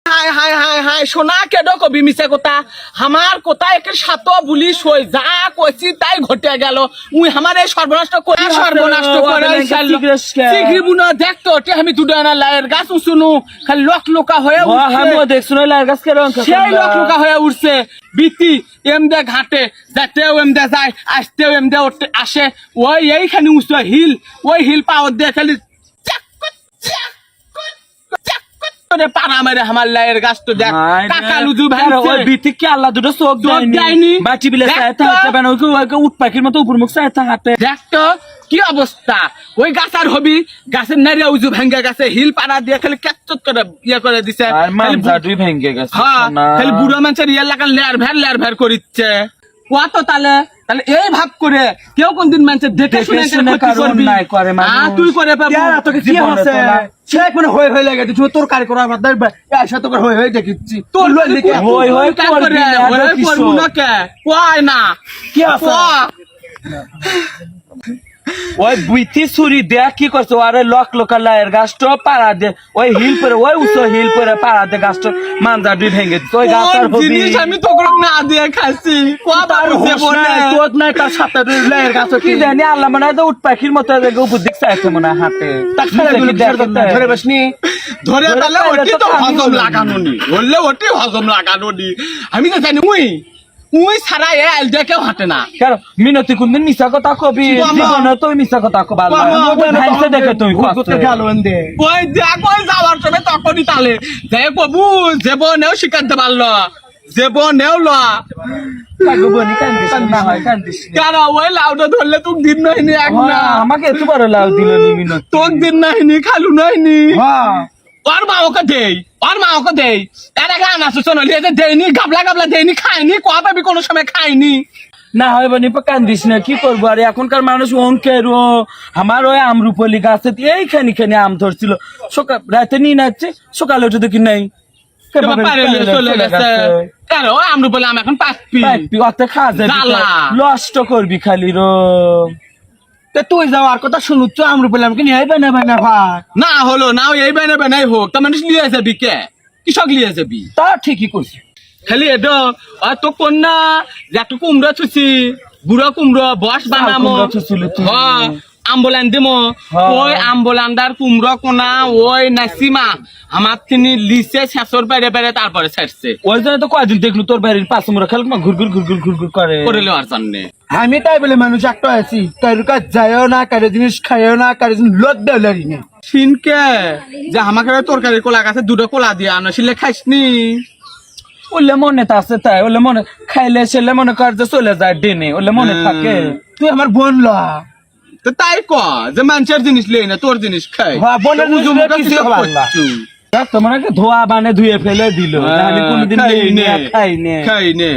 high high high high সোনা কেডো কবি মিছে কথা আমার কথা একে সাত বুলি সই যা কইছি তাই ঘটে গেল উই আমার এই সর্বনষ্ট করে শিগগির বুনা দেখতো ওটি আমি দুডানা লায়ের গাছ উসুনু খালি লোক লোকা হয়ে উঠছে আমি দেখছ না লায়ের গাছ কেরম সেই লোক লোকা হয়ে উঠছে বিতি এমদে ঘাটে যাতেও এমদে যায় আসতেও এমদে আসে ওই এইখানে উঠছে হিল ওই হিল পাওয়ার দিয়ে খালি পাড়া মেরে আমার লাইয়ের গাছ তো দেখ টাকা লুজু ভাই ওই বিতি কি আল্লাহ দুটো চোখ দেয়নি বাটি বিলে চাইতে হাতে বানো ওই উট পাখির মতো উপর মুখ চাইতে হাতে দেখ তো কি অবস্থা ওই গাছ আর হবি গাছের নারিয়া উজু ভেঙ্গে গেছে হিল পাড়া দিয়ে খালি কেচত করে ইয়ে করে দিছে আর মানজাডুই ভেঙ্গে গেছে হ্যাঁ খালি বুড়ো মানুষের ইয়ে লাগা লেয়ার ভ্যার করিচ্ছে কত তাহলে তাহলে এই ভাব করে কেউ কোনদিন মানুষের দেখে শুনে কারণ নাই করে মানুষ তুই করে পাবো তোকে কি হচ্ছে সে মানে হয়ে লাগে তুই তোর কারি করা বাদ এসে তোকে হয়ে দেখিচ্ছি তোর লই লিখে হই করে করবো না কে কয় না কি আছে ওই বুইতি ছুরি দেখ কি করছে আরে লক লোকা লায়ের গাছটা পাড়া দে ওই হিল পরে ওই উঁচু হিল পরে পাড়া দে গাছটা মানজাডুই ভেঙ্গে দিছে ওই গাছ আর হবি জিনিস আমি তোকে না দিয়ে খাচ্ছি কথা বুঝে বলে তোর নাই তার সাথে লায়ের গাছ কি জানি আল্লাহ মনে হয় উট পাখির মতো উপর দিক চাইছে মনে হয় হাতে ধরে বসনি ধরে তাহলে ওটি তো হজম লাগানো নি বললে ওটি হজম লাগানো নি আমি তো জানি উই সারা এ আইল দেখে হাঁটে না কেন মিনতি কোনদিন মিছা কথা কবি জীবনে তুই মিছা কথা কব ভাইছে দেখে তুই গেল দে ওই দেখ ওই যাওয়ার সময় তখনই তালে যে বাবু যেব নেও শিকারতে পারলো যেব নেও লা বনি কান্দিস না হয় কান্দিস কেন ওই লাউটা ধরলে তোক দিন নাইনি এক না আমাকে এত বড় লাউ দিল নি মিনতি তোক দিন নাইনি খালু নাইনি হ্যাঁ ওর মা ওকে দেই তার আগে আনাসু শোনো লিয়ে দেয়নি গাবলা দেয়নি খায়নি কবে কোনো সময় খায়নি না হয় বনি কান্দিস না কি করবো আর এখনকার মানুষ অঙ্কের আমার ওই আমরুপলি গাছে এইখানি খানি আম ধরছিল সকাল রাতে নিয়ে নাচ্ছে সকালে উঠে দেখি নাই চলে গেছে কেন আমরা বলে আমি এখন পাচ্ছি অত খাজা লষ্ট করবি খালি তুই যাওয়ার কথা শুনুচ্ছ আমরা বললাম কি নিয়ে বানা ভাই না হলো না এই বানাই হোক তার মানুষ লিয়ে যাবি কে কৃষক লিয়ে যাবি তা ঠিকই করছি খালি এডো তো কন্যা যে একটু কুমড়ো ছুছি বুড়ো কুমড়ো বস বানামো আম্বলান দিমো ওই আম্বলান্ডার কুমড়ো কোনা ওই নাসিমা আমার তিনি লিসে শেষর বেড়ে বেড়ে তারপরে ছাড়ছে ওই জন্য তো কয়দিন দেখলু তোর বাড়ির পাশে মোড়া খেল ঘুরঘুর করে নেওয়ার জন্য আমি তাই বলে মানুষ একটা আছি কারোর কাজ যায়ও না কারো জিনিস খাইও না কারো জিনিস লোদ দেওয়ারি না সিনকে যে আমাকে তরকারি কোলা গাছে দুটো কোলা দিয়ে আনো সিলে খাইসনি ওলে মনে তো আছে তাই ওলে মনে খাইলে সেলে মনে কর যে চলে যায় ডিনে ওলে মনে থাকে তুই আমার বোন ল তো তাই ক যে মানুষের জিনিস লেই না তোর জিনিস খাই বোনের কিছু তোমার ধোয়া বানে ধুয়ে ফেলে দিল আমি কোনোদিন খাইনে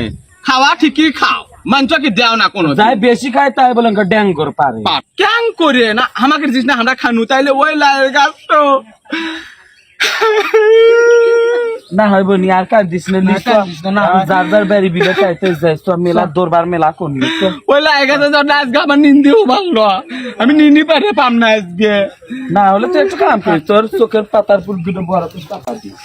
খাওয়া ঠিকই খাও মানুষকে দেও না কোনো যাই বেশি খায় তাই বলেন ড্যাং করে পারে ক্যাং করে না আমাকে জিনিস না আমরা খানু তাইলে ওই লাইয়ের গাছ তো না হয় বনি আর কার দিস না যার যার বাড়ি বিলে চাইতে যাইস তো মেলা দরবার মেলা কোনি ওই লাইয়ের গাছে যখন আজকে আমার নিন্দিও ভালো আমি নিনি পারে পাম না আজকে না হলে তো একটু কাম করিস তোর চোখের পাতার ফুল দুটো বড় টাকা দিস